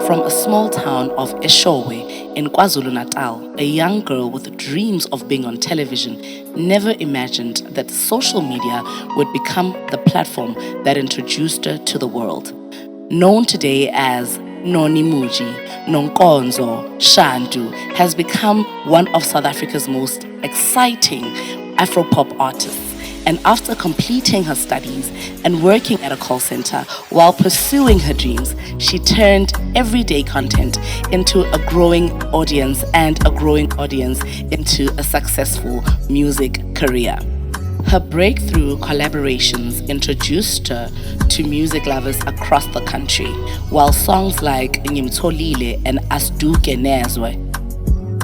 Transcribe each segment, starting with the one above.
From a small town of Eshowe in KwaZulu-Natal, a young girl with dreams of being on television never imagined that social media would become the platform that introduced her to the world. Known today as Nonny Muji, Nonkonzo, Shandu, has become one of South Africa's most exciting Afropop artists. And after completing her studies and working at a call center while pursuing her dreams, she turned everyday content into a growing audience and a growing audience into a successful music career. Her breakthrough collaborations introduced her to music lovers across the country, while songs like Ngimtholile and Asduke Nezwe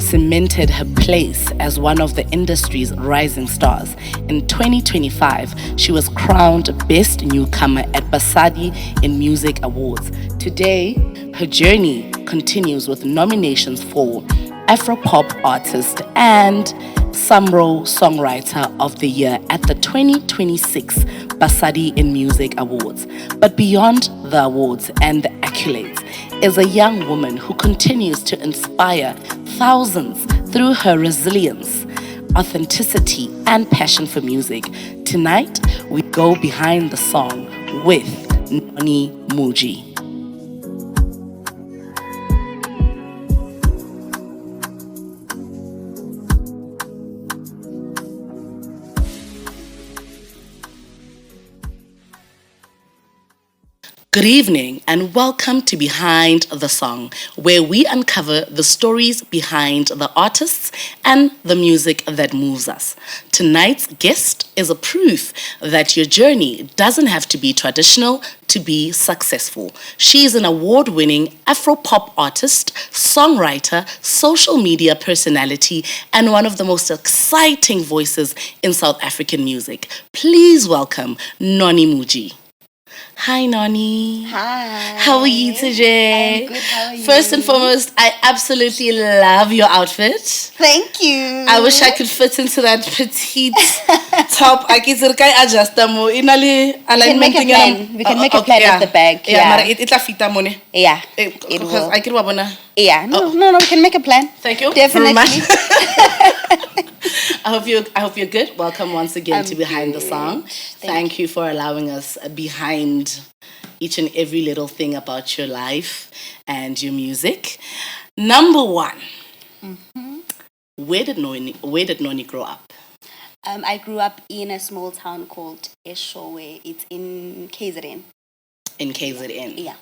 cemented her place as one of the industry's rising stars. In 2025, she was crowned Best Newcomer at Basadi in Music Awards. Today, her journey continues with nominations for Afropop Artist and Samro Songwriter of the Year at the 2026 Basadi in Music Awards. But beyond the awards and the accolades is a young woman who continues to inspire thousands through her resilience, authenticity, and passion for music. Tonight, we go behind the song with Nonny Muji. Good evening and welcome to Behind the Song, where we uncover the stories behind the artists and the music that moves us. Tonight's guest is a proof that your journey doesn't have to be traditional to be successful. She is an award-winning Afropop artist, songwriter, social media personality, and one of the most exciting voices in South African music. Please welcome Nonny Muji. Hi, Noni. Hi. How are you today? I'm good. How are you? First and foremost, I absolutely love your outfit. Thank you. I wish I could fit into that petite top. I can adjust them. We can make a plan. We can make a plan at the back. Yeah, but it's a fita money. Yeah, it will. I can wabona. Yeah, no, we can make a plan. Thank you. Definitely. Very much. I hope you're good. Welcome once again to Behind the Song. Thank you for allowing us behind each and every little thing about your life and your music. Number one, where did Noni grow up? I grew up in a small town called Eshowe. It's in KZN. In KZN. Yeah.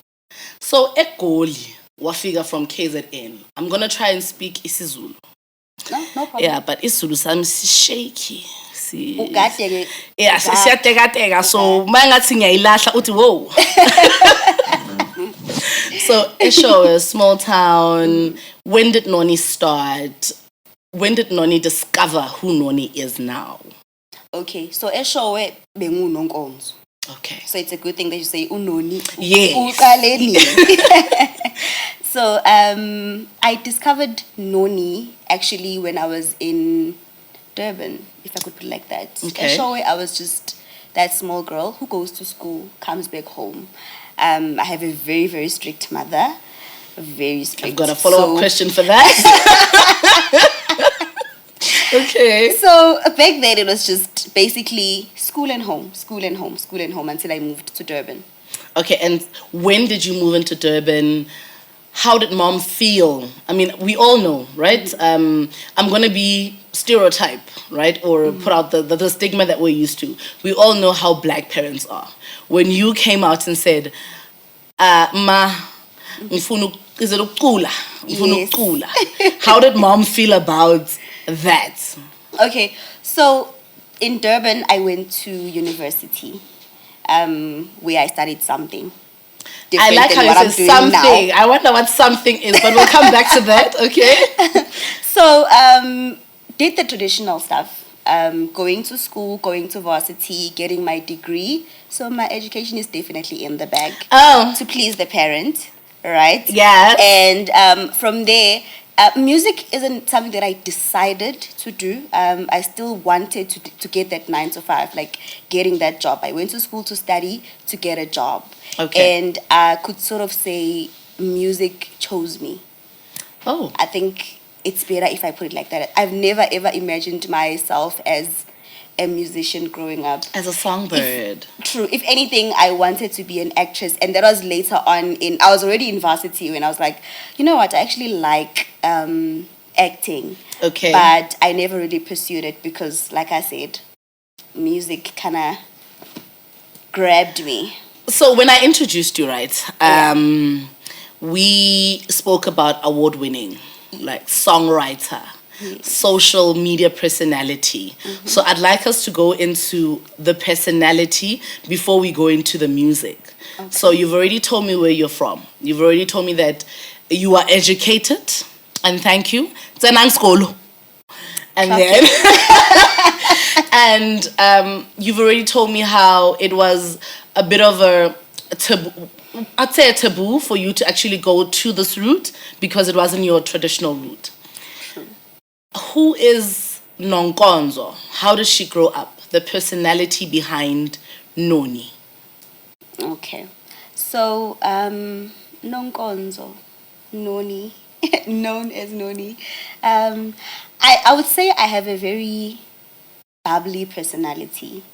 So Egoli, wafika from KZN. I'm gonna try and speak isiZulu. No problem. Yeah, but isiZulu sami shaky. Ugadege. Yeah, siyateka. So mangathi ngiyayilahla uthi whoa. So Eshowe, a small town. When did Noni start? When did Noni discover who Noni is now? Okay, so Eshowe bengu nonkonzo. Okay. So it's a good thing that you say unoni. Yes. So I discovered Noni actually when I was in Durban, if I could put it like that. Okay. Eshowe, I was just that small girl who goes to school, comes back home. I have a very, very strict mother. Very strict. I've got a follow-up question for that. Okay. So back then it was just basically school and home until I moved to Durban. Okay, and when did you move into Durban? How did mom feel? I mean, we all know, right? I'm going to be stereotype, right? Or put out the stigma that we're used to. We all know how black parents are. When you came out and said, Ma, ngifuna ukucula. How did mom feel about that? Okay, so in Durban, I went to university where I studied something. I like how you say something. Now. I wonder what something is, but we'll come back to that, okay? So, did the traditional stuff. Going to school, going to varsity, getting my degree. So my education is definitely in the bag. Oh. To please the parent, right? Yes. And from there, music isn't something that I decided to do. I still wanted to get that 9 to 5, like getting that job. I went to school to study to get a job. Okay. And I could sort of say music chose me. Oh. I think it's better if I put it like that. I've never ever imagined myself as a musician growing up. As a songbird. True. If anything, I wanted to be an actress, and that was later on. I was already in varsity when I was like, you know what? I actually like acting. Okay. But I never really pursued it because, like I said, music kind of grabbed me. So when I introduced you, right, we spoke about award-winning, like songwriter, social media personality. So I'd like us to go into the personality before we go into the music. Okay. So you've already told me where you're from. You've already told me that you are educated, and thank you. And then, and you've already told me how it was a bit of a taboo. I'd say a taboo for you to actually go to this route because it wasn't your traditional route. True. Who is Nonkonzo? How does she grow up? The personality behind Noni. Okay. So, Nonkonzo, Noni, known as Noni. I would say I have a very bubbly personality.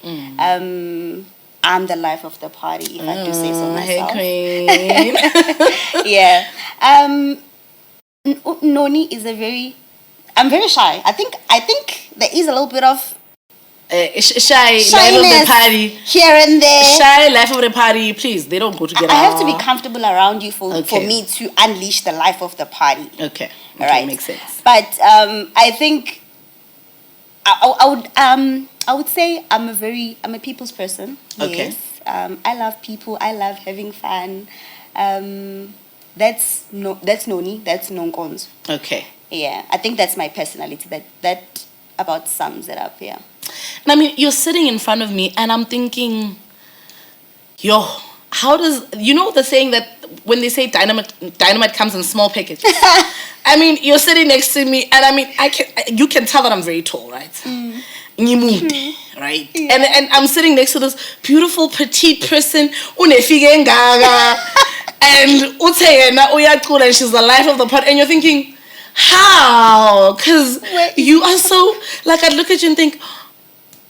I'm the life of the party, if I do say so myself. Hey, queen. Yeah. Noni is I'm very shy. I think there is a little bit of shy life of the party here and there. Shy life of the party, please. They don't go together. I have to be comfortable around you for me to unleash the life of the party. Okay. Right. Makes sense. But I think I would say I'm a people's person. Okay. Yes. I love people. I love having fun. That's Noni. That's Nonkonzo. Okay. Yeah. I think that's my personality. That about sums it up. Yeah. And I mean, you're sitting in front of me, and I'm thinking, yo, how does the saying that when they say dynamite comes in small packages? I mean, you're sitting next to me, and I mean, you can tell that I'm very tall, right? Right? Yeah. And I'm sitting next to this beautiful petite person, and and she's the life of the party, and you're thinking, how? Because you are so, like, I'd look at you and think,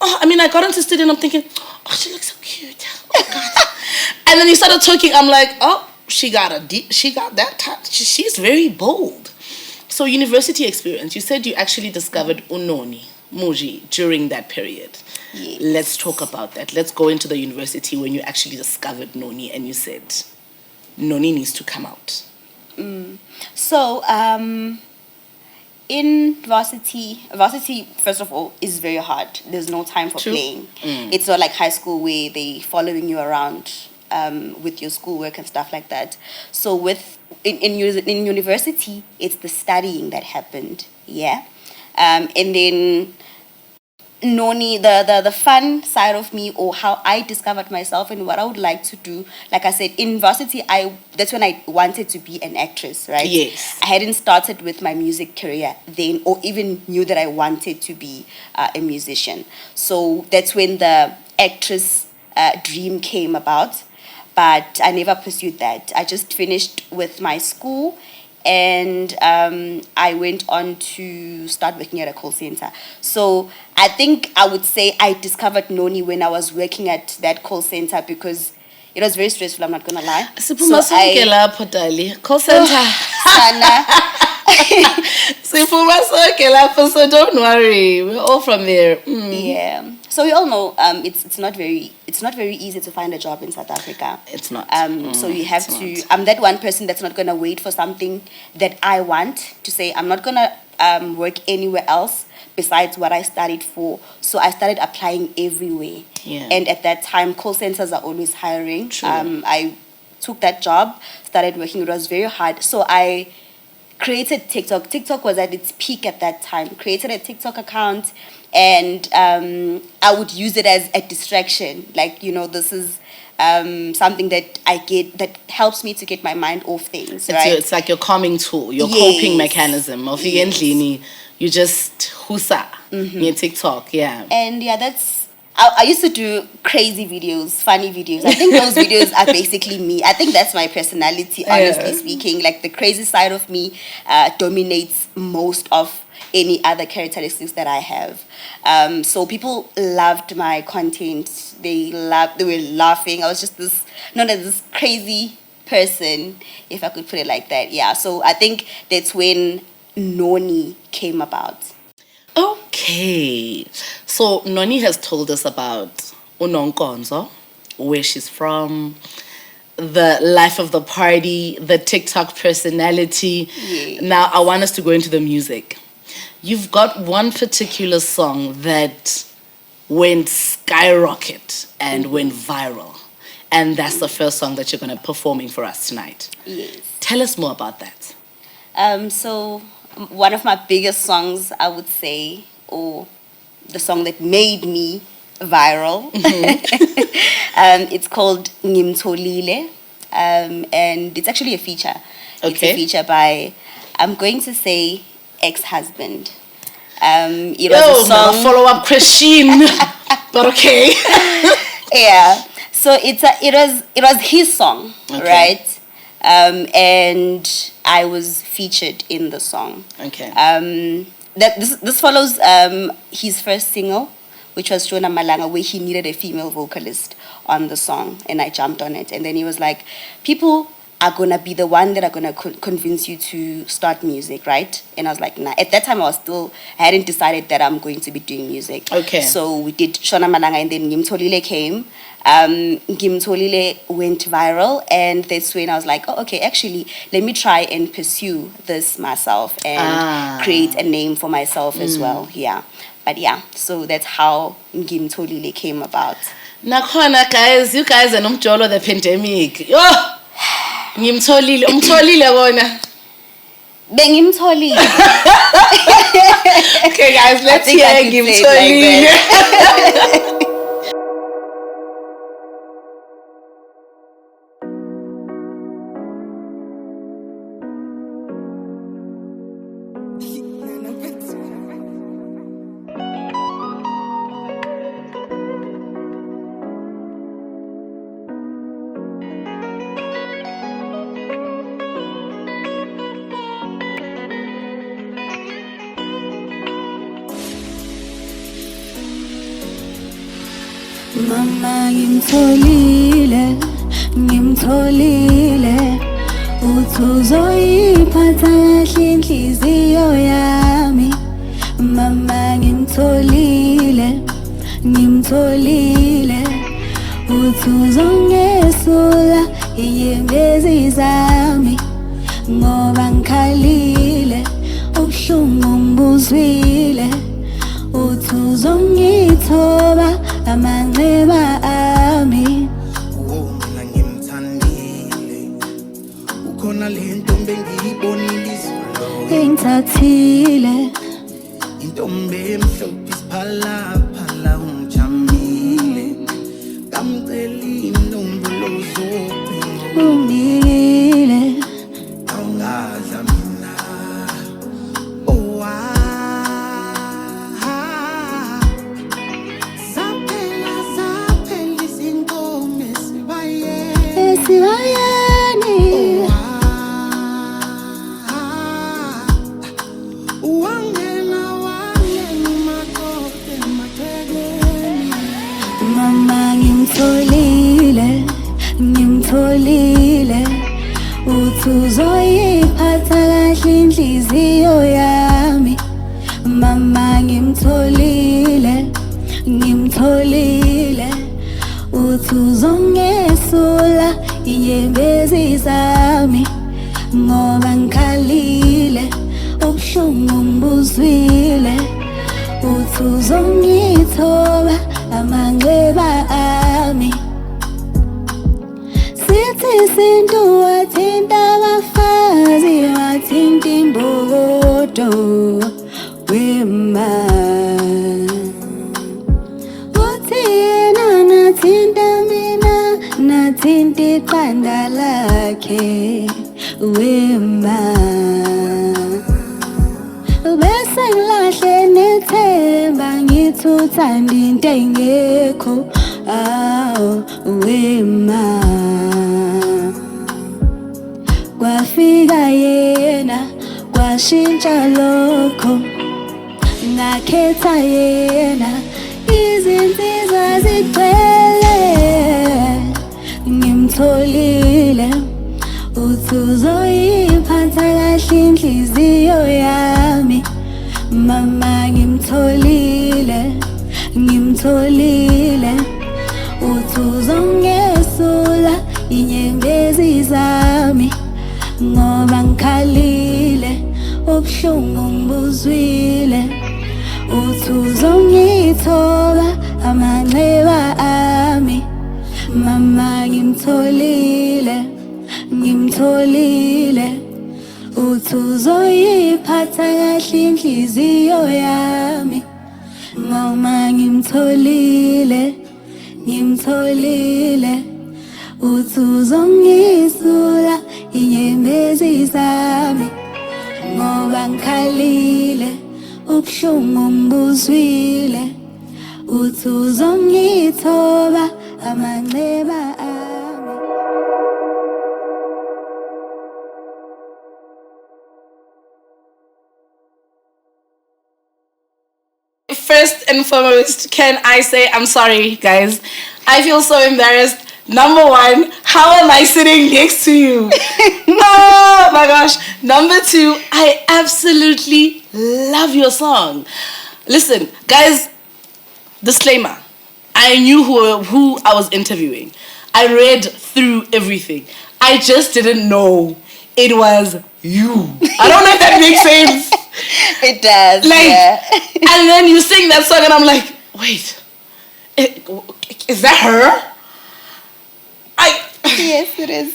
oh, I mean, I got into studio and I'm thinking, oh, she looks so cute. Oh, God. And then you started talking, I'm like, oh, she got that touch. She's very bold. So university experience, you said you actually discovered Nonny Muji during that period. Yes. Let's talk about that. Let's go into the university when you actually discovered Noni and you said, Noni needs to come out. So, in varsity, first of all, is very hard. There's no time for playing. It's not like high school where they following you around with your schoolwork and stuff like that. So in university, it's the studying that happened. Yeah. And then Noni, the fun side of me, or how I discovered myself and what I would like to do. Like I said, in varsity, that's when I wanted to be an actress, right? Yes. I hadn't started with my music career then, or even knew that I wanted to be a musician. So that's when the actress dream came about. But I never pursued that. I just finished with my school. And I went on to start working at a call center. So I think I would say I discovered Noni when I was working at that call center because it was very stressful, I'm not going to lie. So call center. So don't worry. We're all from there. Yeah. So we all know it's not very easy to find a job in South Africa. It's not. So you have to. I'm that one person that's not gonna wait for something that I want to say. I'm not gonna work anywhere else besides what I studied for. So I started applying everywhere. Yeah. And at that time, call centers are always hiring. True. I took that job, started working. It was very hard. So I created TikTok. TikTok was at its peak at that time. Created a TikTok account. And I would use it as a distraction. Like, this is something that I get that helps me to get my mind off things, right? It's like your calming tool, your coping mechanism. Of you just husa your TikTok, yeah. And yeah, that's I used to do crazy videos, funny videos. I think those videos are basically me. I think that's my personality, honestly speaking. Like the crazy side of me dominates most of any other characteristics that I have. So people loved my content. They were laughing. I was just this crazy person, if I could put it like that. Yeah. So I think that's when Noni came about. Okay. So Noni has told us about Unonkonzo, where she's from, the life of the party, the TikTok personality. Yes. Now I want us to go into the music. You've got one particular song that went skyrocket and went viral. And that's the first song that you're going to be performing for us tonight. Yes. Tell us more about that. So one of my biggest songs, I would say, or the song that made me viral, it's called Ngimtholile, and it's actually a feature. Okay. It's a feature by, I'm going to say, ex-husband. It was a song. Follow-up question, but okay. Yeah. So it was his song, right? And I was featured in the song. Okay. This follows his first single, which was Shona Malanga, where he needed a female vocalist on the song, and I jumped on it. And then he was like, people are going to be the one that are going to convince you to start music, right? And I was like, nah. At that time, I hadn't decided that I'm going to be doing music. Okay. So we did Shona Malanga, and then Ngimtholile came. Ngimtholile went viral, and that's when I was like, oh, okay, actually, let me try and pursue this myself and create a name for myself as well. Yeah. But yeah, so that's how Ngimtholile came about. Nakhona guys, you guys are nomjolo the pandemic. Yo! Ngimtholile, bona. Bengimtholile. Okay guys, let's hear Ngimtholile. Mama ngimtholile uthi uzoyiphatha kahle inhliziyo yami. Mama ngimtholile uthi uzongesula inyembezi zami, ngoba ngikhalile ubuhlungu ngibuzwile. Uthi uzongithoba amanxeba ami. Mina ngimthandile, ukhona lento bengiyibonile izolo, Ngithathile intombi emhlophe isiphalaphala ungijamile, ngamcela inombolo zophi ungilile. awungadla mina. Oh, zaphela izinkomo esibayeni. wangena makote emathekeni. Mama ngimtholile uthi uzoyiphatha kahle inhliziyo yami. Mama ngimtholile uthi uzongesula inyembezi zami, ngoba ngikhalile ubuhlungu ngibuzwile. Uthi uzongithoba amanxeba ami. Sithi isintu wathinta abafazi, wathinta imbokodo wema. Uthi yena nathinta mina, nathinta iqanda lakhe wema. Bese ngilahle nethemba ngithi uthanda into engekho awu wema kwafika yena kwashintsha lokho ngakhetha yena izinsizwa zigcwele ngimtholile uthi uzoyiphatha kahle inhliziyo yami mama ngimtholile uthi uzongesula inyembezi zami ngoba ngikhalile ubuhlungu ngibuzwile uthi uzongithoba amanxeba ami mama ngimtholile uthi uzoyiphatha kahle inhliziyo yami ngoba ngimtholile uthi uzongisula inyembezi zami ngoba ngikhalile ubuhlungu ngibuzwile uthi uzongithoba amanxeba ami. First and foremost, can I say I'm sorry, guys? I feel so embarrassed. Number one, how am I sitting next to you? Oh my gosh. Number two, I absolutely love your song. Listen, guys, disclaimer. I knew who I was interviewing. I read through everything. I just didn't know it was you. I don't know if that makes sense. It does, like, yeah. And then you sing that song and I'm like, wait, is that her? Yes, it is.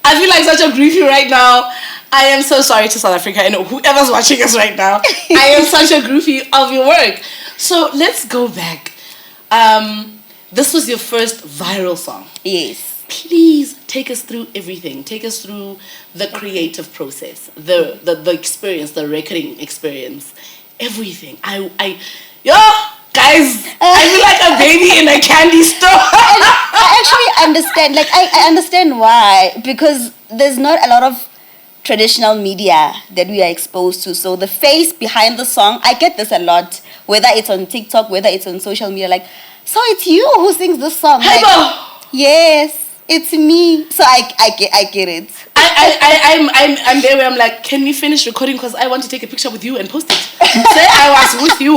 I feel like such a groupie right now. I am so sorry to South Africa and whoever's watching us right now. I am such a groupie of your work. So let's go back. This was your first viral song. Yes. Please take us through everything. Take us through the creative process, the experience, the recording experience, everything. Guys, I feel like a baby in a candy store. I actually understand. Like, I understand why. Because there's not a lot of traditional media that we are exposed to. So the face behind the song, I get this a lot. Whether it's on TikTok, whether it's on social media. Like, so it's you who sings this song. Hey, like, yes, it's me. So I get it. I'm there where I'm like, can we finish recording because I want to take a picture with you and post it. Say I was with you.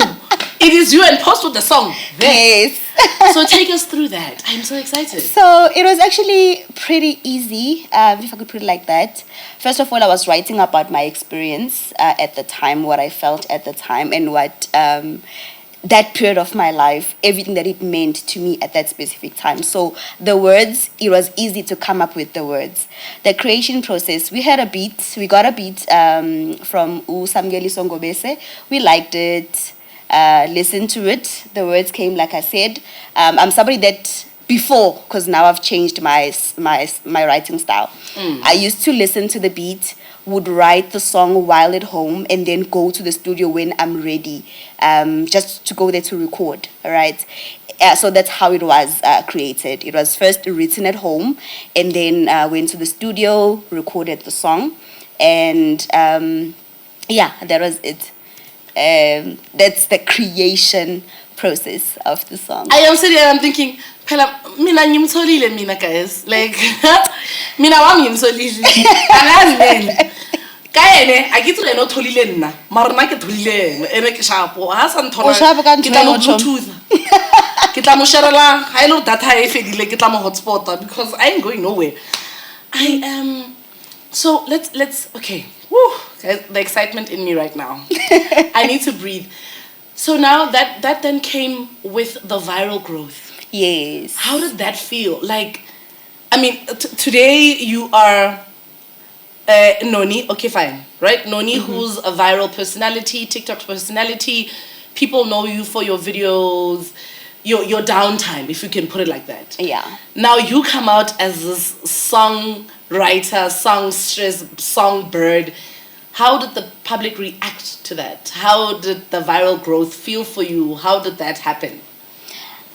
It is you and post with the song. There. Yes. So take us through that. I'm so excited. So it was actually pretty easy, if I could put it like that. First of all, I was writing about my experience at the time, what I felt at the time, and what that period of my life, everything that it meant to me at that specific time. So the words, it was easy to come up with the words. The creation process, we got a beat from Samgeli Songobese. We liked it, listened to it. The words came, like I said. I'm somebody that before, because now I've changed my writing style. I used to listen to the beat, would write the song while at home, and then go to the studio when I'm ready, just to go there to record, all right? So that's how it was created. It was first written at home, and then went to the studio, recorded the song, and that was it. That's the creation process of the song. I am sitting and I'm thinking, mina ngimtholile mina guys, like mina wami ngimtholile angazi mina kaene akitule no tholile nna mara nna ke tholile ene ke shapo ha sa nthola ke tla mo bluetooth ke tla mo sharela ha ile data e fedile ke tla mo hotspot because I ain't going nowhere. I am so let's okay. Woo, the excitement in me right now. I need to breathe. So now that then came with the viral growth. Yes. How did that feel? Like, I mean, today you are Noni. Okay, fine, right? Noni, who's a viral personality, TikTok personality. People know you for your videos, your downtime, if you can put it like that. Yeah. Now you come out as this songwriter, songstress, songbird. How did the public react to that? How did the viral growth feel for you? How did that happen?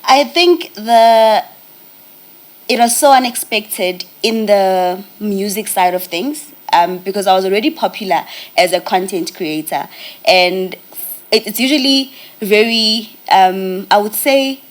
I think it was so unexpected in the music side of things, because I was already popular as a content creator, and it's usually very, I would say,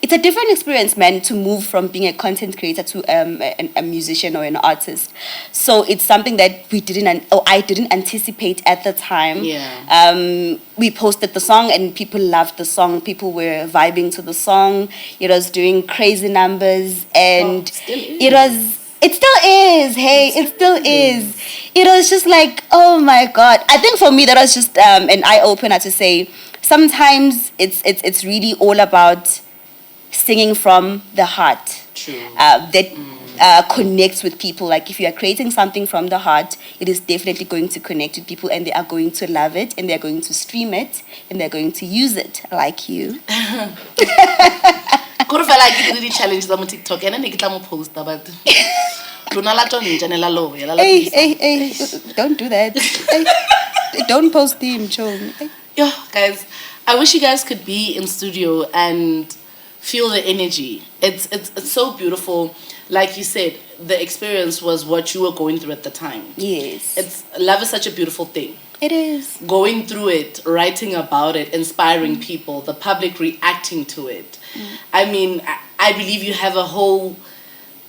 it's a different experience, man, to move from being a content creator to a musician or an artist. So it's something that I didn't anticipate at the time. Yeah. We posted the song and people loved the song. People were vibing to the song. It was doing crazy numbers, and it still is. Hey, it still is. It was just like, oh my God. I think for me that was just an eye opener to say sometimes it's really all about singing from the heart. True. That connects with people. Like if you are creating something from the heart, it is definitely going to connect with people, and they are going to love it, and they're going to stream it, and they're going to use it, like you. Could have like it really challenged them on TikTok and then I post but Hey, don't do that. Hey, don't post him, chong. Yeah, guys, I wish you guys could be in studio and feel the energy. It's so beautiful. Like you said, the experience was what you were going through at the time. Yes. Love is such a beautiful thing. It is. Going through it, writing about it, inspiring people, the public reacting to it. I mean, I believe you have a whole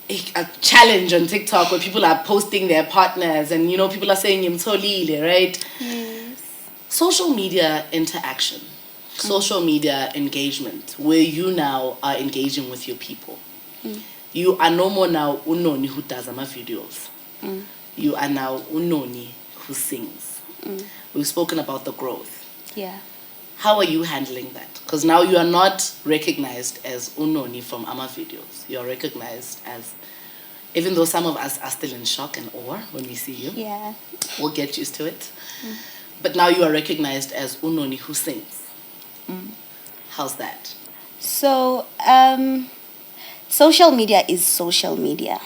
a challenge on TikTok where people are posting their partners and, you know, people are saying, right? Yes. Social media interaction, social media engagement, where you now are engaging with your people. You are no more now Noni who does my videos. You are now Noni who sings. We've spoken about the growth. Yeah. How are you handling that? Because now you are not recognized as Unoni from Ama videos. You are recognized as, even though some of us are still in shock and awe when we see you. Yeah. We'll get used to it. But now you are recognized as Unoni who sings. How's that? So, social media is social media.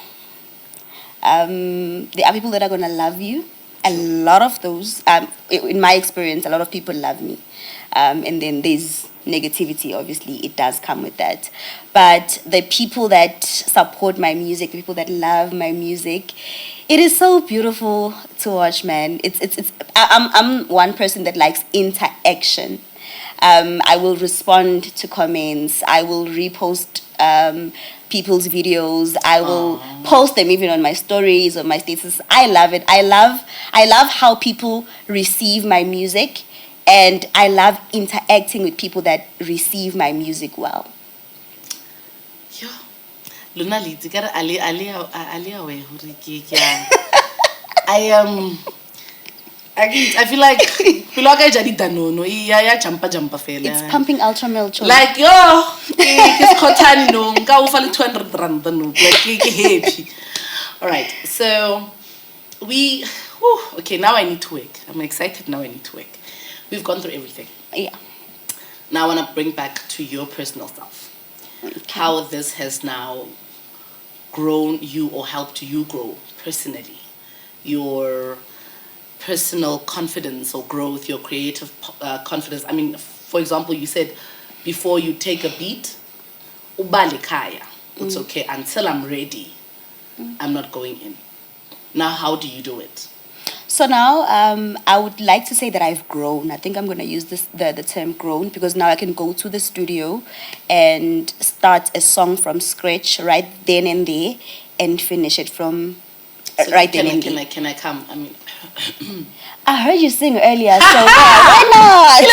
There are people that are going to love you. A lot of those, in my experience, a lot of people love me. And then there's negativity, obviously, it does come with that. But the people that support my music, the people that love my music, it is so beautiful to watch, man. I'm one person that likes interaction. I will respond to comments. I will repost people's videos. I will post them even on my stories or my status. I love it. I love how people receive my music, and I love interacting with people that receive my music well. Yo, Luna Liti, I feel like it's pumping ultra milk. Like yo, it's cotton no, nka ufali 200 rand no, like happy. All right, so okay. Now I need to work. I'm excited. Now I need to work. We've gone through everything. Yeah. Now I want to bring back to your personal self. Okay. How this has now grown you or helped you grow personally. Your personal confidence or growth, your creative confidence. I mean, for example, you said before you take a beat, ubalikaya. It's okay until I'm ready. I'm not going in. Now, how do you do it? So now, I would like to say that I've grown. I think I'm going to use the term grown, because now I can go to the studio and start a song from scratch right then and there and finish it from right then and there. Can I come? I mean, I heard you sing earlier, so why not?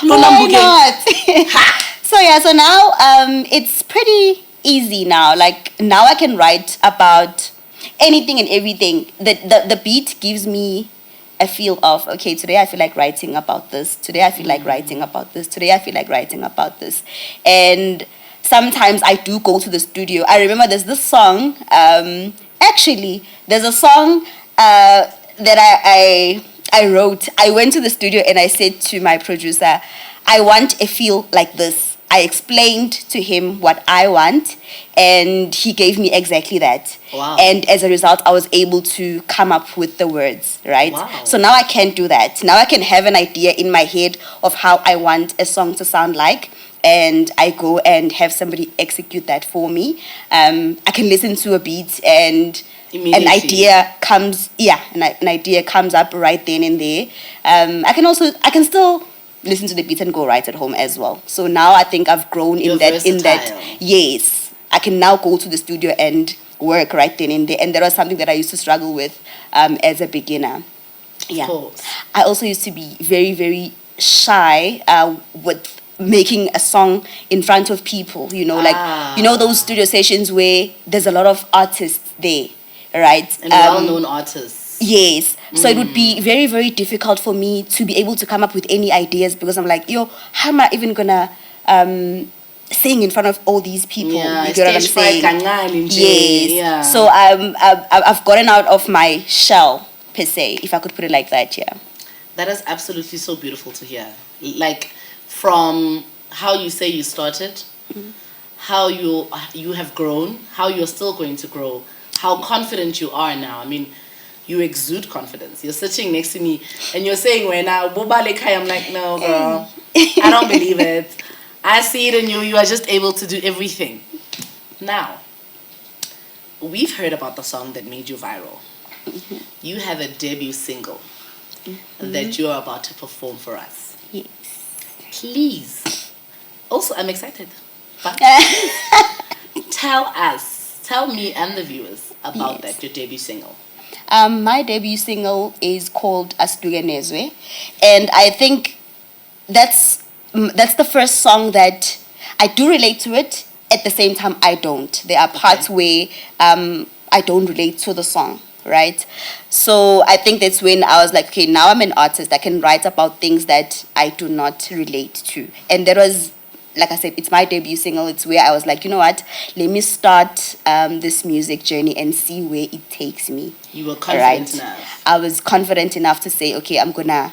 Why not? So now it's pretty easy now. Like now I can write about anything and everything. The beat gives me a feel of, okay, today I feel like writing about this. Today I feel like writing about this. Today I feel like writing about this. And sometimes I do go to the studio. I remember there's this song. Actually, there's a song that I wrote. I went to the studio and I said to my producer, I want a feel like this. I explained to him what I want, and he gave me exactly that. Wow. And as a result, I was able to come up with the words, right? Wow. So now I can do that. Now I can have an idea in my head of how I want a song to sound like, and I go and have somebody execute that for me. I can listen to a beat and an idea comes, an idea comes up right then and there. I can still listen to the beat and go right at home as well. So now I think I've grown in that. Yes, I can now go to the studio and work right then and there. And that was something that I used to struggle with as a beginner. Yeah. Of course. I also used to be very, very shy with making a song in front of people, those studio sessions where there's a lot of artists there, right? And well-known artists. Yes. So it would be very, very difficult for me to be able to come up with any ideas because I'm like, how am I even gonna sing in front of all these people? Yeah, you get what I'm saying? Yes. Yeah. So I've gotten out of my shell, per se, if I could put it like that, yeah. That is absolutely so beautiful to hear. Like, from how you say you started, how you have grown, how you're still going to grow, how confident you are now. I mean, you exude confidence. You're sitting next to me and you're saying, "When now, I'm like, no, girl, I don't believe it. I see it in you. You are just able to do everything." Now, we've heard about the song that made you viral. You have a debut single that you are about to perform for us. Yes. Please. Also, I'm excited. But tell me and the viewers about that, your debut single. My debut single is called Asihlukenezwe, and I think that's the first song that I do relate to it. At the same time, I don't. There are parts where I don't relate to the song, right? So I think that's when I was like, okay, now I'm an artist. I can write about things that I do not relate to. And that was, like I said, it's my debut single. It's where I was like, you know what? Let me start this music journey and see where it takes me. You were confident enough. I was confident enough to say, okay, I'm going to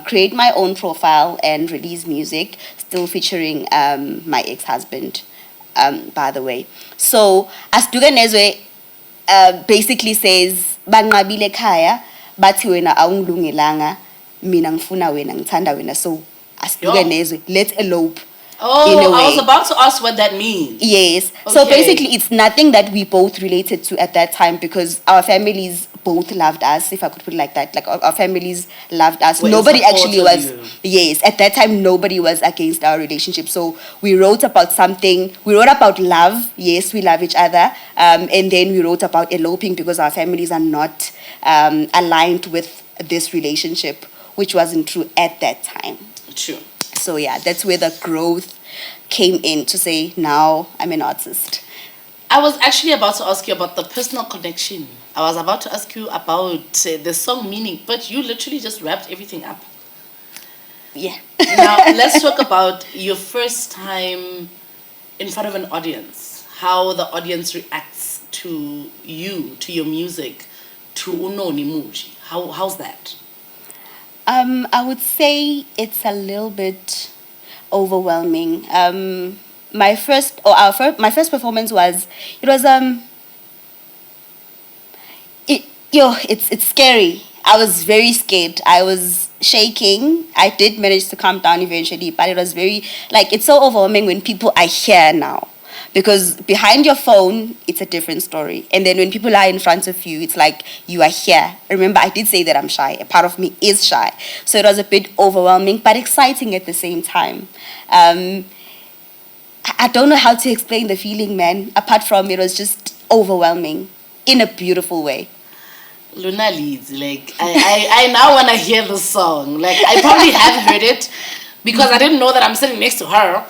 create my own profile and release music, still featuring my ex-husband, by the way. So, Asihlukenezwe basically says, banqabile ekhaya, bathi wena awungilungelanga, mina ngifuna wena, ngithanda wena. So, Asihlukenezwe, let's elope. Oh, I was about to ask what that means. Yes. Okay. So basically, it's nothing that we both related to at that time because our families both loved us, if I could put it like that. Like, our families loved us. Nobody actually was... Yes. At that time, nobody was against our relationship. So we wrote about something. We wrote about love. Yes, we love each other. And then we wrote about eloping because our families are not aligned with this relationship, which wasn't true at that time. True. So yeah, that's where the growth came in to say, now I'm an artist. I was actually about to ask you about the personal connection. I was about to ask you about the song meaning, but you literally just wrapped everything up. Yeah. Now, let's talk about your first time in front of an audience. How the audience reacts to you, to your music, to Nonny Muji. How's that? I would say it's a little bit overwhelming. My first performance was it's scary. I was very scared. I was shaking. I did manage to calm down eventually, but it was very it's so overwhelming when people are here now. Because behind your phone, it's a different story. And then when people are in front of you, it's like you are here. Remember, I did say that I'm shy. A part of me is shy. So it was a bit overwhelming, but exciting at the same time. I don't know how to explain the feeling, man. Apart from it was just overwhelming in a beautiful way. Luna leads. I now want to hear the song. I probably have heard it because I didn't know that I'm sitting next to her.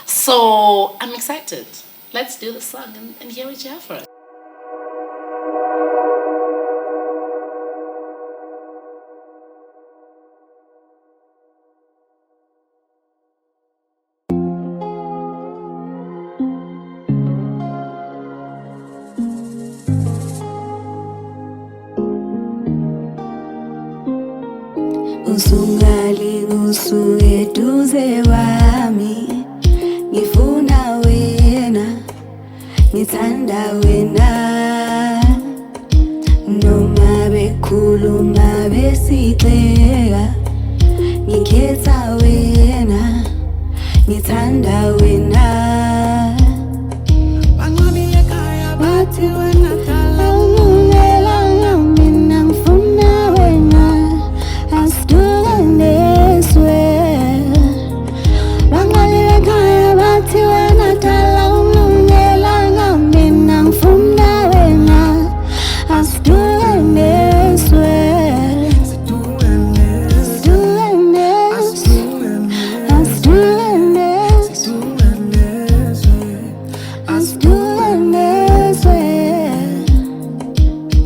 So I'm excited. Let's do the song and hear what you have for us. Usungali usueduze wami ngithanda wena banqabile ekhaya bathi wena dala awulungelanga mina ngifuna wena asiduke neswe banqabile ekhaya bathi wena dala awulungelanga mina ngifuna wena asiduke neswe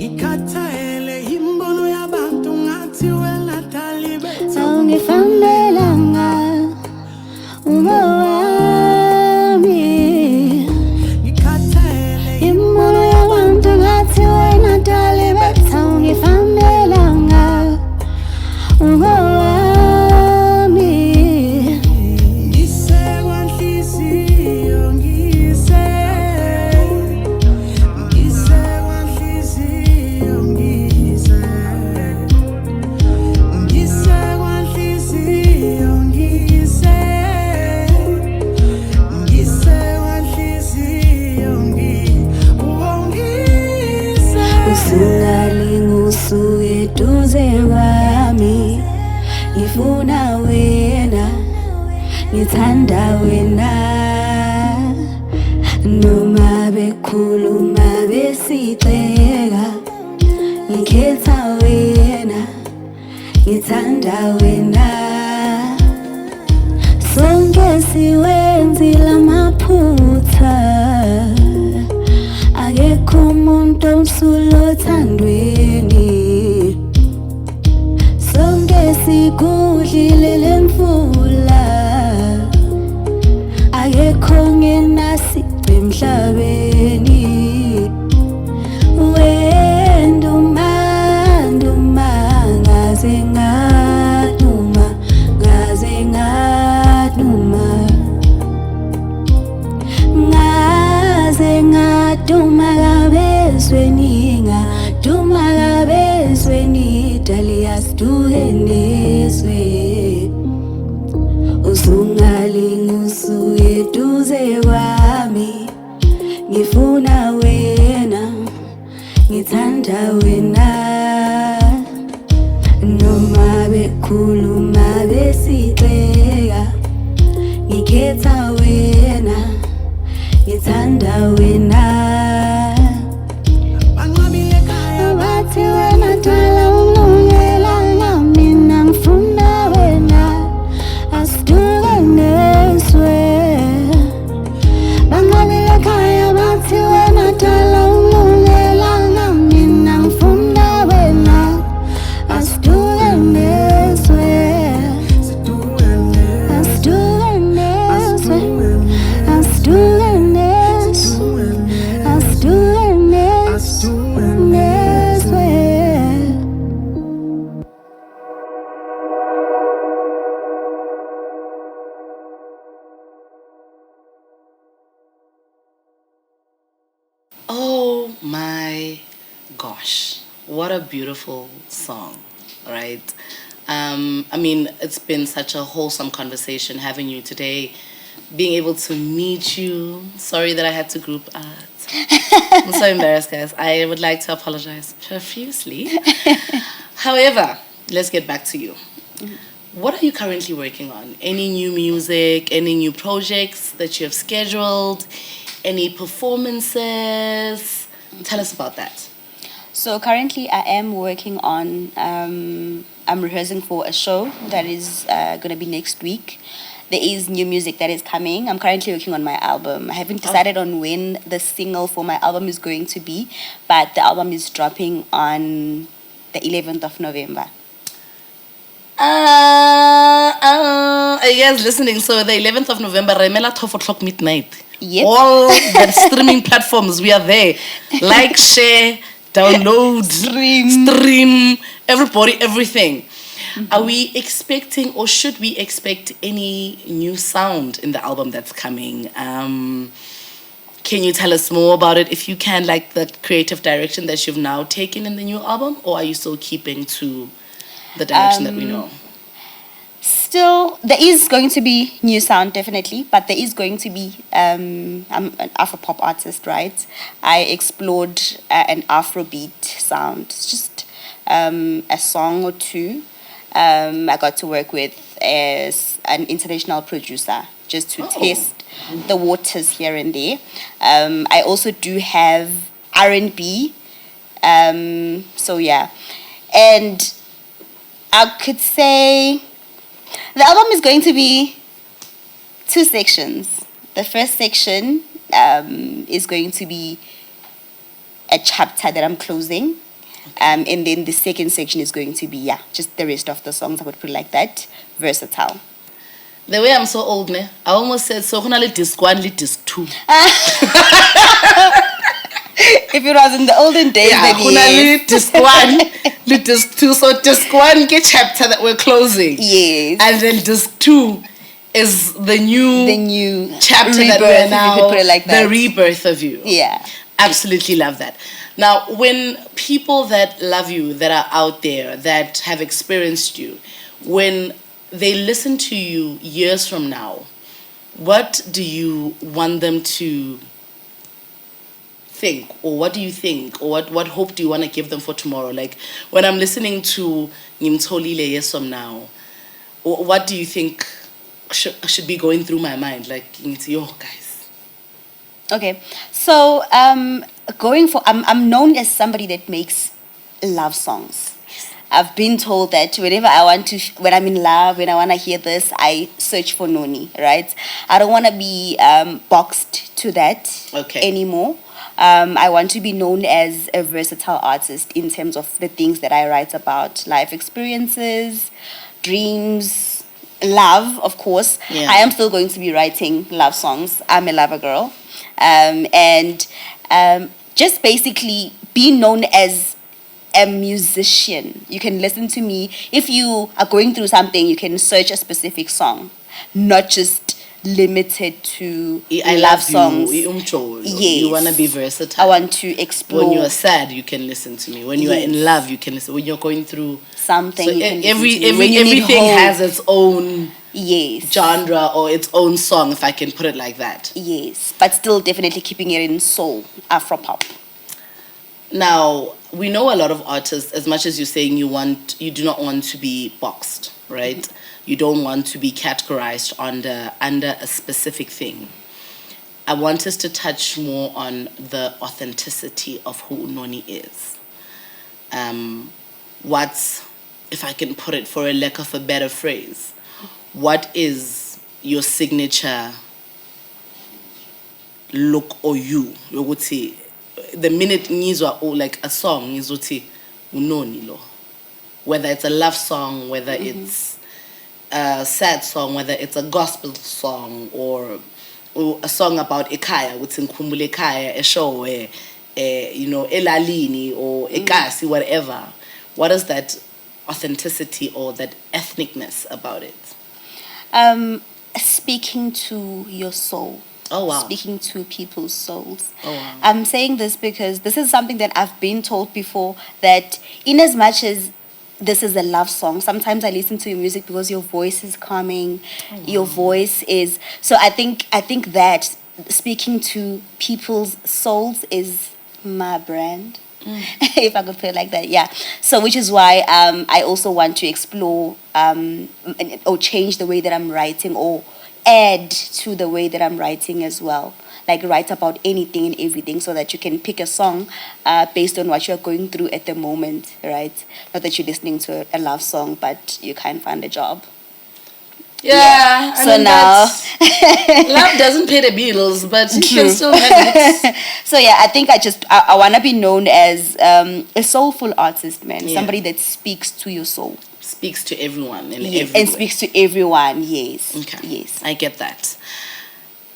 ikhathele imbono yabantu ngathi wena dali bethu awungifambelanga ungowami ikhathele imbono yabantu ngathi wena dali bethu awungifambelanga ungowami ngise kwanhliziyo ngise kwanhliziyo ngise kwanhliziyo ngise kwanhliziyo ungise usungalingusuke eduze kwami ngifuna wena ngithanda wena noma bekhuluma besixeka ngikhetha wena ngithanda wena sonke siwenzile amaphutha akekho umuntu omsulwa othandweni sonke sikudlile lemfula akekho ngenasici emhlabeni wenduma ngaze ngaduma ngaze ngaduma ngaze ngaduma kabezweni ngaduma kabezweni dali asiduke neswe usungalingusuke eduze kwami ngifuna wena ngithanda wena noma bekhuluma besixeka ngikhetha wena ngithanda wena banqabile ekhaya bathi wena dala awulungelanga mina ngifuna wena asiduke neswe banqabile ekhaya bathi wena dala awulungelanga mina ngifuna wena asiduke neswe asiduke neswe asiduke neswe asiduke neswe. Oh my gosh, what a beautiful song, right? I mean, it's been such a wholesome conversation having you today, being able to meet you. Sorry that I had to group art. I'm so embarrassed, guys. I would like to apologize profusely. However, let's get back to you. What are you currently working on? Any new music, any new projects that you have scheduled, any performances? Tell us about that. So currently I am working on, I'm rehearsing for a show that is going to be next week. There is new music that is coming. I'm currently working on my album. I haven't decided on when the single for my album is going to be, but the album is dropping on the 11th of November. Are you guys listening? So the 11th of November, Remela 12 o'clock midnight. Yep. All the streaming platforms, we are there. Like, share, download, stream, everybody, everything. Mm-hmm. Are we expecting, or should we expect any new sound in the album that's coming? Can you tell us more about it, if you can, like the creative direction that you've now taken in the new album, or are you still keeping to the direction that we know? still, there is going to be new sound, definitely, but there is going to be, I'm an Afro-pop artist, right? I explored an Afrobeat sound. It's just a song or two. I got to work with as an international producer just to test the waters here and there. I also do have R&B. So yeah. And I could say the album is going to be 2 sections. The first section is going to be a chapter that I'm closing. And then the second section is going to be, just the rest of the songs, I would put it like that, versatile. The way I'm so old, I almost said, so only disc 1, disc 2. If it was in the olden days, then yes. Disc 1, disc 2. So disc 1 get chapter that we're closing. Yes. And then disc 2 is the new chapter rebirth, that we're now, if you could put it like that. The rebirth of you. Yeah. Absolutely love that. Now, when people that love you, that are out there, that have experienced you, when they listen to you years from now, what do you want them to think, or what do you think, or what hope do you want to give them for tomorrow? Like when I'm listening to Nimtolile years from now, what do you think should be going through my mind? Like, yo, guys. Okay, so I'm known as somebody that makes love songs. I've been told that when I'm in love, when I want to hear this, I search for Noni, right? I don't want to be boxed to that anymore. I want to be known as a versatile artist in terms of the things that I write about, life experiences, dreams, love, of course. Yeah. I am still going to be writing love songs. I'm a lover girl. Just basically be known as a musician. You can listen to me. If you are going through something, you can search a specific song, not just limited to love songs. Yes. You want to be versatile. I want to explore. When you are sad, you can listen to me. When you are in love, you can listen. When you're going through something, so you can everything has its own yes genre or its own song, if I can put it like that. Yes, but still definitely keeping it in soul, Afro-pop. Now, we know a lot of artists, as much as you're saying you do not want to be boxed, right? Mm-hmm. You don't want to be categorized under a specific thing. I want us to touch more on the authenticity of who Noni is. If I can put it for a lack of a better phrase, what is your signature look or you would say? The minute ngizwa or like a song ngizothi unoni lo, whether it's a love song, whether it's a sad song, whether it's a gospel song or a song about ekhaya, ukuthi ngikhumbule ekhaya, Eshowe, elalini or ekasi, whatever. What is that authenticity or that ethnicness about it? Speaking to your soul. Oh, wow. Speaking to people's souls. Oh, wow. I'm saying this because this is something that I've been told before, that in as much as this is a love song, sometimes I listen to your music because your voice is calming. Oh, wow. Your voice is... So I think that speaking to people's souls is my brand. If I could put it like that, yeah. So which is why I also want to explore or change the way that I'm writing, or add to the way that I'm writing as well. Like write about anything and everything, so that you can pick a song based on what you're going through at the moment, right? Not that you're listening to a love song but you can't find a job. Yeah. So now love doesn't pay the bills, but you can still have it. So yeah, I think I want to be known as a soulful artist, man. Yeah. Somebody that speaks to your soul. Speaks to everyone and yes, and speaks to everyone. Yes. Okay. Yes. I get that.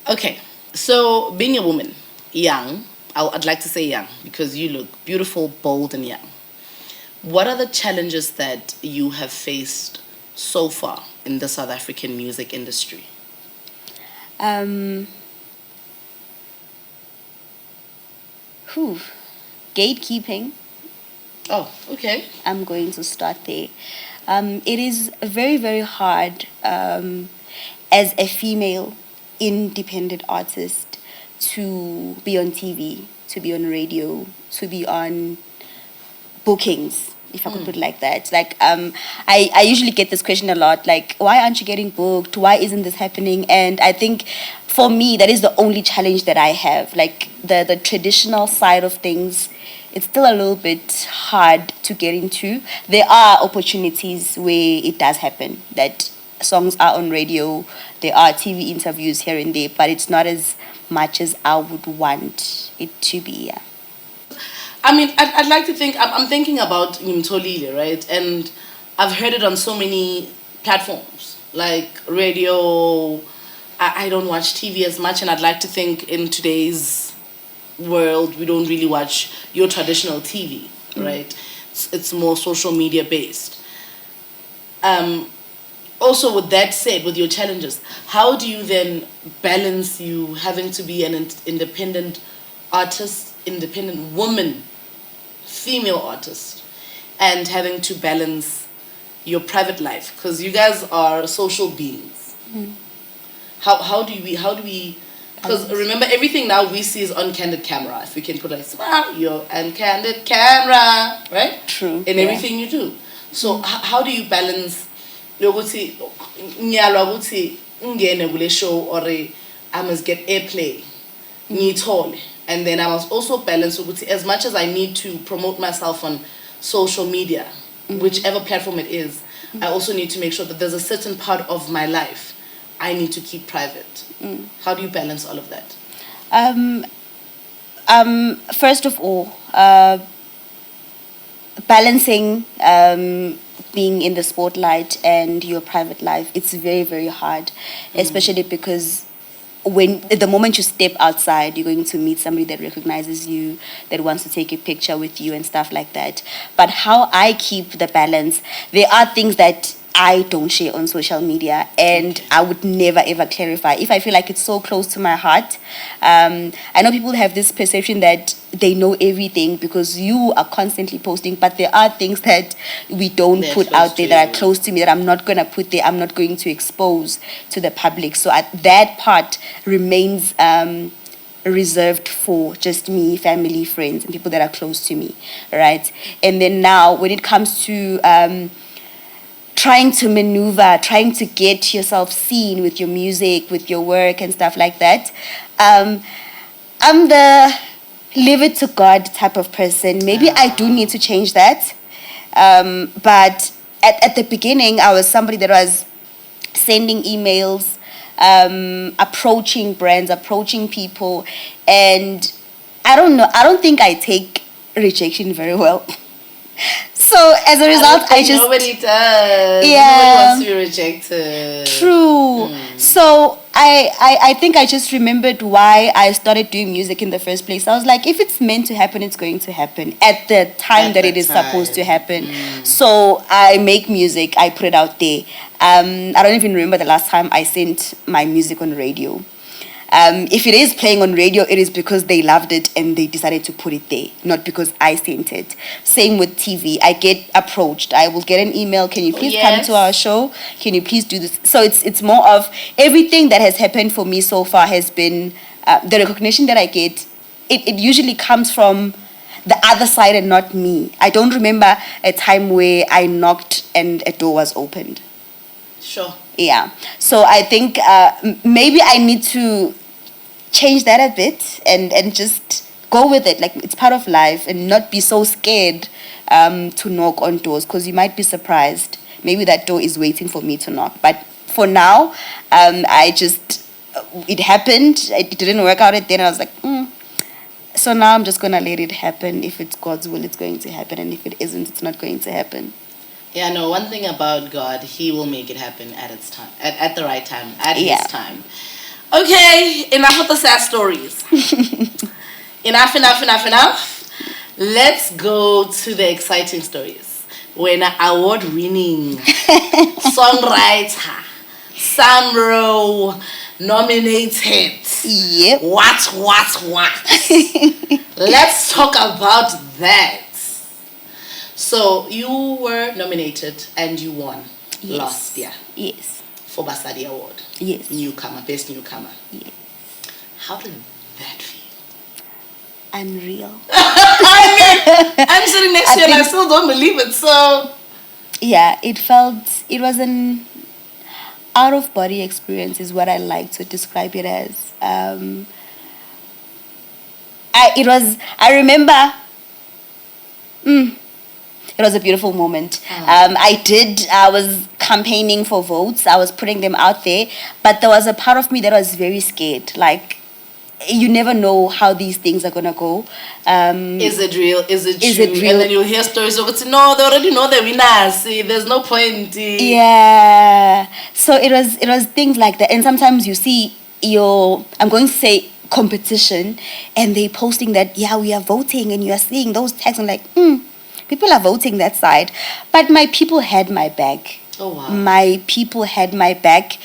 Okay. So being a woman, young, I'd like to say young because you look beautiful, bold, and young. What are the challenges that you have faced so far in the South African music industry? Gatekeeping. Oh, okay. I'm going to start there. It is very, very hard as a female independent artist to be on TV, to be on radio, to be on bookings, if I could put it like that. Like, I usually get this question a lot, like, why aren't you getting booked? Why isn't this happening? And I think for me, that is the only challenge that I have. Like, the traditional side of things, it's still a little bit hard to get into. There are opportunities where it does happen, that songs are on radio, there are TV interviews here and there, but it's not as much as I would want it to be. Yeah. I mean, I'd like to think, I'm thinking about Nimtolile, right? And I've heard it on so many platforms, like radio. I don't watch TV as much, and I'd like to think in today's world, we don't really watch your traditional TV, right? It's more social media based. Also, with that said, with your challenges, how do you then balance you having to be an independent artist, independent woman, female artist, and having to balance your private life? Because you guys are social beings. How do we? Because remember, everything now we see is on candid camera. If we can put a smile, you're on candid camera, right? True. In everything you do. So how do you balance? Yoguti nyalwa ukuthi ungene kule show or I must get airplay, ngithole, and then I must also balance ukuthi as much as I need to promote myself on social media, whichever platform it is, I also need to make sure that there's a certain part of my life I need to keep private. How do you balance all of that? First of all, balancing being in the spotlight and your private life, it's very, very hard, especially because when the moment you step outside, you're going to meet somebody that recognizes you, that wants to take a picture with you and stuff like that. But how I keep the balance, there are things that I don't share on social media, and I would never ever clarify if I feel like it's so close to my heart. I know people have this perception that they know everything because you are constantly posting, but there are things that we don't put out there that are close to me that I'm not going to put there, I'm not going to expose to the public. So that part remains reserved for just me, family, friends, and people that are close to me, right? And then now when it comes to trying to maneuver, trying to get yourself seen with your music, with your work and stuff like that, I'm the leave it to God type of person. Maybe I do need to change that. But at the beginning, I was somebody that was sending emails, approaching brands, approaching people. And I don't know, I don't think I take rejection very well. So as a result, I just... Nobody does. Yeah. Nobody wants to be rejected. True. So I think I just remembered why I started doing music in the first place. I was like, if it's meant to happen, it's going to happen at the time that it is supposed to happen. So I make music, I put it out there. I don't even remember the last time I sent my music on radio. If it is playing on radio, it is because they loved it and they decided to put it there, not because I sent it. Same with TV. I get approached. I will get an email. Can you please come to our show? Can you please do this? So it's more of everything that has happened for me so far has been the recognition that I get. It usually comes from the other side and not me. I don't remember a time where I knocked and a door was opened. Sure. Yeah. So I think maybe I need to change that a bit and just go with it. Like, it's part of life, and not be so scared to knock on doors, because you might be surprised. Maybe that door is waiting for me to knock. But for now, it happened. It didn't work out. Then I was like, So now I'm just going to let it happen. If it's God's will, it's going to happen. And if it isn't, it's not going to happen. Yeah, no, one thing about God, He will make it happen at its time, at the right time, at His time. Okay, enough of the sad stories. Enough. Let's go to the exciting stories. When an award-winning songwriter, Samro, nominated. Yep. What? Let's talk about that. So you were nominated and you won last year Yes. for Basadi Award. Yes. Newcomer, best newcomer. Yes. How did that feel? Unreal. I'm sitting next to you and I still don't believe it. So Yeah, it was an out of body experience is what I like to describe it as. I remember it was a beautiful moment. I was campaigning for votes. I was putting them out there, but there was a part of me that was very scared. Like, you never know how these things are gonna go. is it real? Is it Is true? it real? And then you'll hear stories of it. No, they already know the winners. See, there's no point. Yeah. So it was things like that, and sometimes you see I'm going to say competition, and they posting that we are voting, and you are seeing those tags. I'm like, people are voting that side, but my people had my back. Oh wow. My people had my back,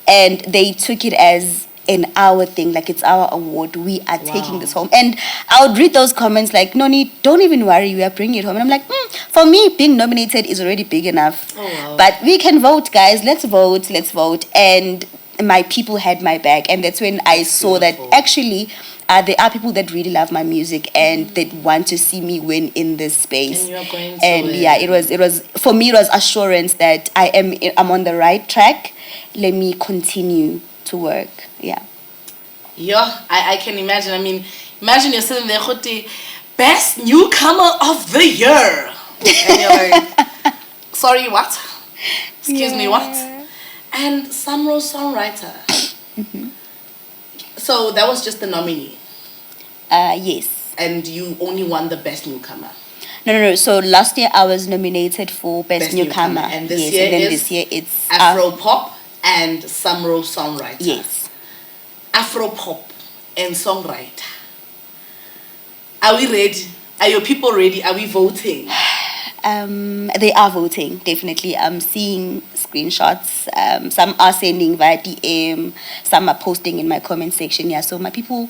and they took it as an our thing, like it's our award. We are taking this home. And I would read those comments like, Noni, don't even worry, we are bringing it home. And I'm like, for me, being nominated is already big enough. Oh, wow. But we can vote, guys. Let's vote. And my people had my back. And that's when I saw beautiful. that actually there are people that really love my music and that want to see me win in this space. And you're going to and win. yeah, it was for me, it was assurance that I'm on the right track. Let me continue to work. Yeah. Yeah, I can imagine. I mean, imagine you're sitting there, Khote, best newcomer of the year. And you're like, sorry, what? Excuse me, what? And Samro songwriter. So that was just the nominee. Yes. And you only won the best newcomer. No. So last year I was nominated for best newcomer. And this yes, year and then is this year it's Afro Pop and Samro songwriter. Yes. Afro Pop and songwriter. Are we ready? Are your people ready? Are we voting? They are voting, definitely. I'm seeing screenshots. Some are sending via DM. Some are posting in my comment section. Yeah, so my people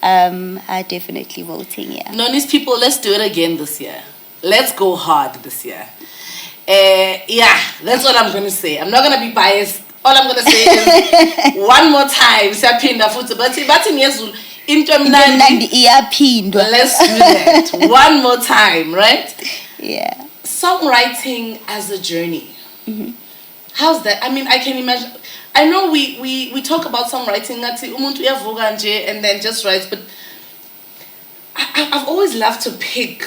are definitely voting. Yeah. Noni's people, let's do it again this year. Let's go hard this year. Yeah, that's what I'm gonna say. I'm not gonna be biased. All I'm gonna say is one more time. Siyaphinda futhi bathi ngesiZulu into emnandi iyaphinda. Let's do that one more time, right? Yeah. Songwriting as a journey. How's that? I mean, I can imagine. I know we talk about songwriting ngathi umuntu uyavuka nje and then just writes, but I've always loved to pick.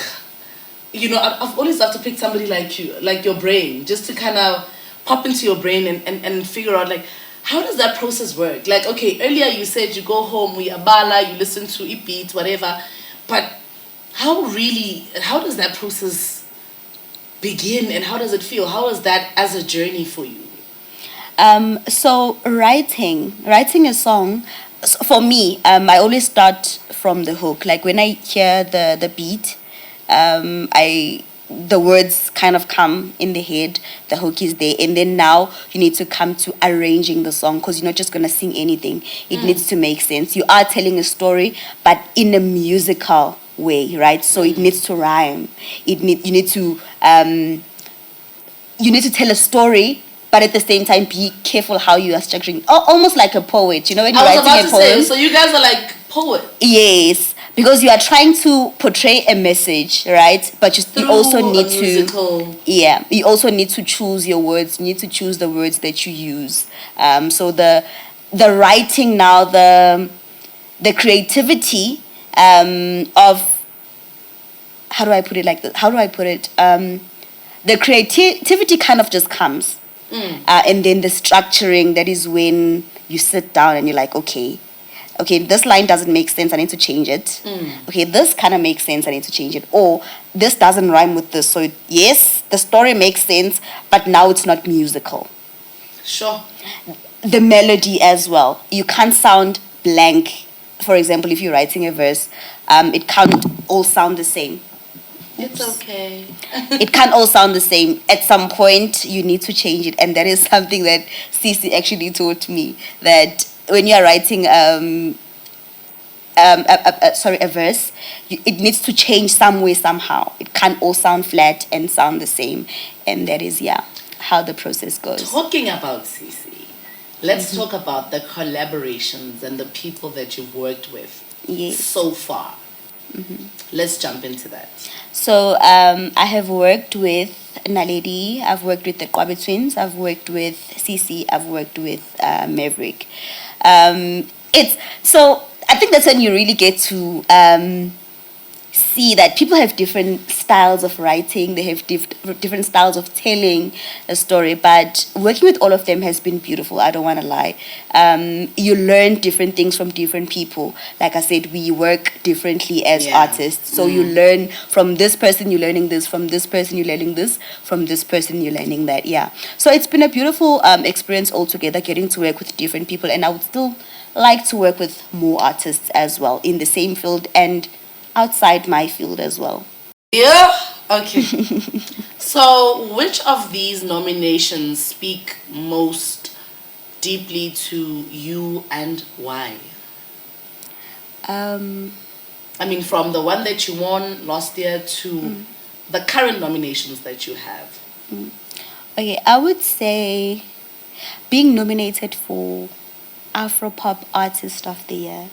I've always loved to pick somebody like you, like your brain, just to kind of pop into your brain and figure out, like, how does that process work? Like, okay, earlier you said you go home, we abala, you listen to a beat, whatever, but how does that process begin and how does it feel? How is that as a journey for you? So writing a song, for me, I always start from the hook. Like when I hear the beat, the words kind of come in the head, the hook is there, and then now you need to come to arranging the song because you're not just going to sing anything. It needs to make sense. You are telling a story, but in a musical way, right? So it needs to rhyme. You need to tell a story, but at the same time be careful how you are structuring. Almost like a poet, when you're writing a poem. So you guys are like poets. Yes. Because you are trying to portray a message, right? But you also need to... Yeah. You also need to choose your words. You need to choose the words that you use. So the writing now, the creativity of... How do I put it like this? The creativity kind of just comes. And then the structuring, that is when you sit down and you're like, okay, this line doesn't make sense, I need to change it. Okay, this kind of makes sense, I need to change it. Or this doesn't rhyme with this. So yes, the story makes sense, but now it's not musical. Sure. The melody as well. You can't sound blank. For example, if you're writing a verse, it can't all sound the same. It's okay. It can't all sound the same. At some point, you need to change it. And that is something that Cece actually taught me, that when you're writing a verse, it needs to change some way, somehow. It can't all sound flat and sound the same. And that is, how the process goes. Talking about CC, let's talk about the collaborations and the people that you've worked with so far. Let's jump into that. So I have worked with Naledi, I've worked with the Kwabe Twins, I've worked with CC, I've worked with Maverick. So I think that's when you really get to see that people have different styles of writing, they have different styles of telling a story, but working with all of them has been beautiful, I don't want to lie. You learn different things from different people. Like I said, we work differently as artists, so you learn from this person, you're learning this, from this person you're learning this, from this person you're learning that. So it's been a beautiful experience altogether, getting to work with different people, and I would still like to work with more artists as well in the same field and outside my field as well. Yeah, okay. So which of these nominations speak most deeply to you and why? I mean, from the one that you won last year to the current nominations that you have. Okay, I would say being nominated for Afropop Artist of the Year.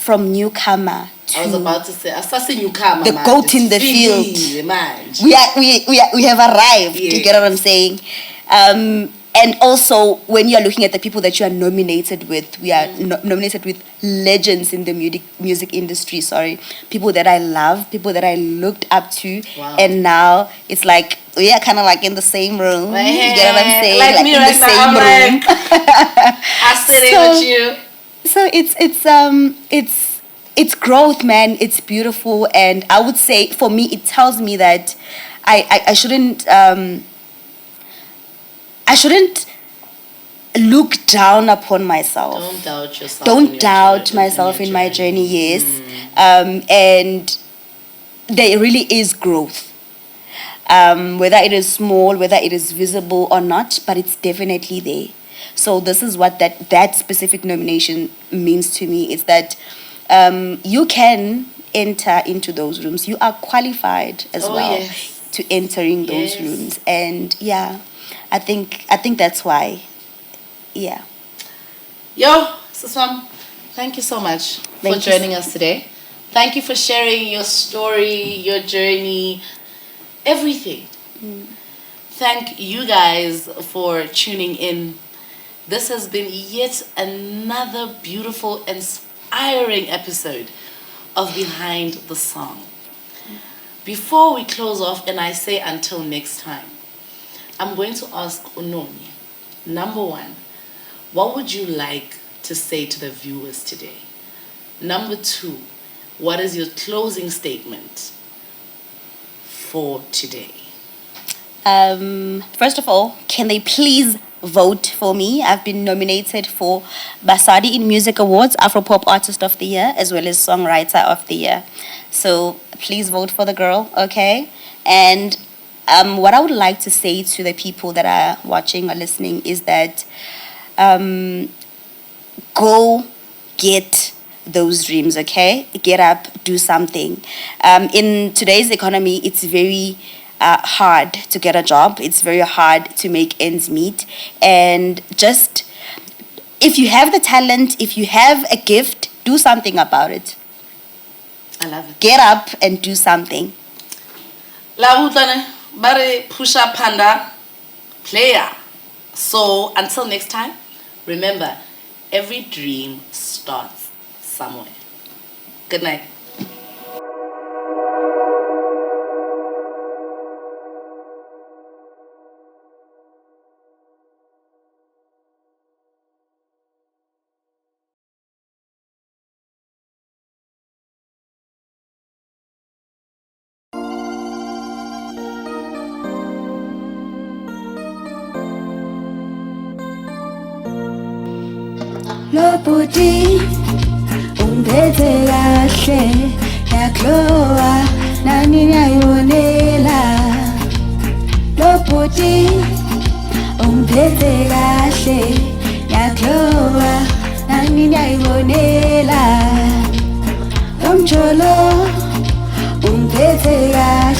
From newcomer to, I was about to say, assassin newcomer, the goat in the field. We have arrived. Yes. You get what I'm saying? And also, when you are looking at the people that you are nominated with, we are nominated with legends in the music industry. People that I love, people that I looked up to, and now it's like we are kind of like in the same room. You get what I'm saying? Like me in right the now, same I'm room. I sit in with you. So it's growth, man. It's beautiful, and I would say for me, it tells me that I shouldn't look down upon myself. Don't doubt yourself. Don't doubt myself in my journey. Yes, and there really is growth. Whether it is small, whether it is visible or not, but it's definitely there. So this is what that specific nomination means to me. It's that you can enter into those rooms. You are qualified as well to entering those rooms. And I think that's why. Yeah. Yo, Siswam, thank you so much for joining us today. Thank you for sharing your story, your journey, everything. Thank you guys for tuning in. This has been yet another beautiful, inspiring episode of Behind the Song. Before we close off and I say until next time, I'm going to ask Noni, number one, what would you like to say to the viewers today? Number two, what is your closing statement for today? First of all, can they please vote for me? I've been nominated for Basadi in Music Awards, Afropop Artist of the Year, as well as Songwriter of the Year. So please vote for the girl, okay? And what I would like to say to the people that are watching or listening is that go get those dreams, okay? Get up, do something. In today's economy, it's very hard to get a job. It's very hard to make ends meet. And just, if you have the talent, if you have a gift, do something about it. I love it. Get up and do something. Bare pusha panda player. So until next time, remember, every dream starts somewhere. Good night. Lobudi umphethe kahle yaklowa nani ngayibonela Lobudi umphethe kahle yaklowa nani ngayibonela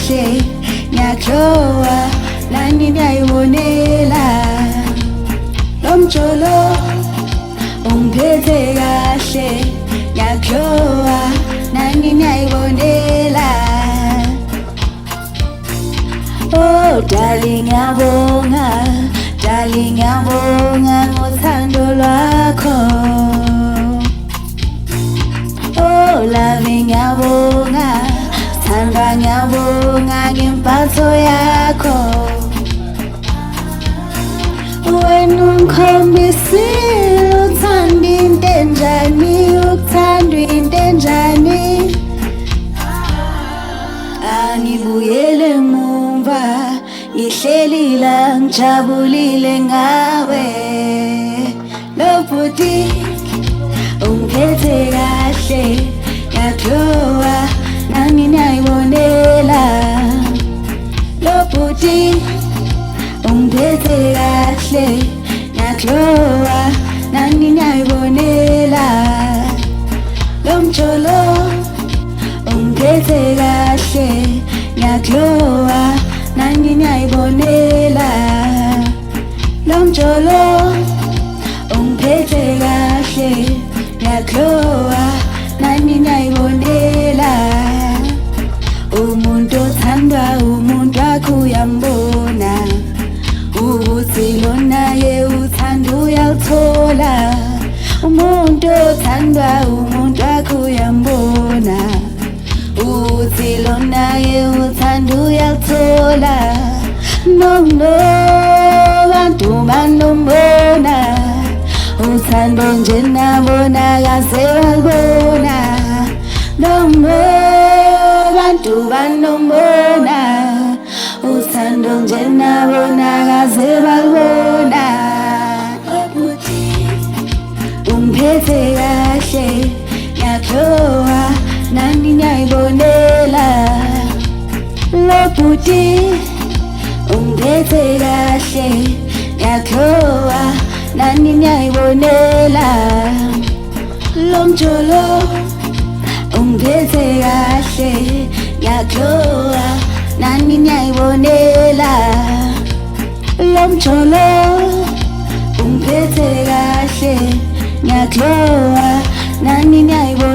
kahle ngiyaklowa nani ngiyayibonela lomjolo ungiphethe kahle ngiyaklowa nani ngiyayibonela oh darling ngiyabonga ngothando lwakho oh love ngiyabonga thandwa ngiyabonga ngempatho yakho wena ungikhombisile uthanda into enjani ukuthandwa into enjani angibuyele mumva ngihleli la ngijabulile ngawe lo bhuti ungiphethe kahle ngiyaklowa nami ngiyayibonela lo bhuti ungiphethe kahle ngiyaklowa nami ngiyayibonela lo mjolo ungiphethe kahle ngiyaklowa nami ngiyayibonela lo mjolo ungiphethe kahle ngiyaklowa nami ngiyayibonela umuntu othandwa umuntu wakho uyambona ukuthi lona ye uthanda uyaluthola umuntu othandwa umuntu wakho uyambona ukuthi lona ye uthanda uyaluthola no bantu banombona uthando nje nabona kaze walibona no bantu banombona uthando nje nabona kaze walibona ungiphethe kahle ngiyaklowa nani ngiyayibonela lo bhuti ungiphethe kahle ngiyaklowa nani ngiyayibonela lo mjolo ungiphethe kahle ngiyaklowa nani ngiyayibonela lo mjolo ungiphethe kahle ngiyaklowa nani ngiyayibonela